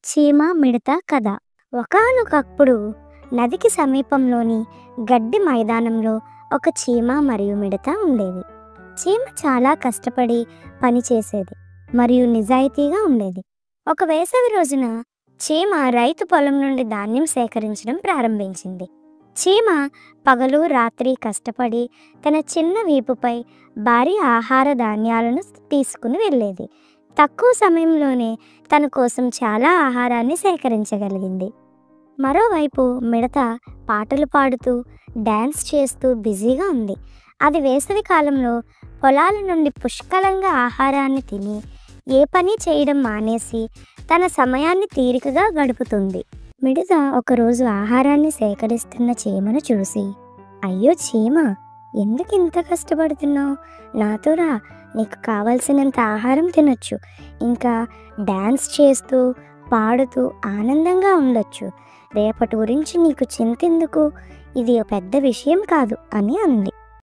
చీమ మిడత కథ. ఒకానొకప్పుడు నదికి సమీపంలోని గడ్డి మైదానంలో ఒక చీమ మరియు మిడత ఉండేవి. చీమ చాలా కష్టపడి పనిచేసేది మరియు నిజాయితీగా ఉండేది. ఒక వేసవి రోజున చీమ రైతు పొలం నుండి ధాన్యం సేకరించడం ప్రారంభించింది. చీమ పగలు రాత్రి కష్టపడి తన చిన్న వీపుపై భారీ ఆహార ధాన్యాలను తీసుకుని వెళ్ళేది. తక్కువ సమయంలోనే తన కోసం చాలా ఆహారాన్ని సేకరించగలిగింది. మరోవైపు మిడత పాటలు పాడుతూ డ్యాన్స్ చేస్తూ బిజీగా ఉంది. అది వేసవి కాలంలో పొలాల నుండి పుష్కలంగా ఆహారాన్ని తిని ఏ పని చేయడం మానేసి తన సమయాన్ని తీరికగా గడుపుతుంది. మిడత ఒకరోజు ఆహారాన్ని సేకరిస్తున్న చీమను చూసి, అయ్యో చీమ, ఎందుకు ఇంత కష్టపడుతున్నావు? నాతో రా, నీకు కావలసినంత ఆహారం తినొచ్చు, ఇంకా డ్యాన్స్ చేస్తూ పాడుతూ ఆనందంగా ఉండొచ్చు. రేపటి గురించి నీకు చింతెందుకు? ఇది పెద్ద విషయం కాదు అని అంది.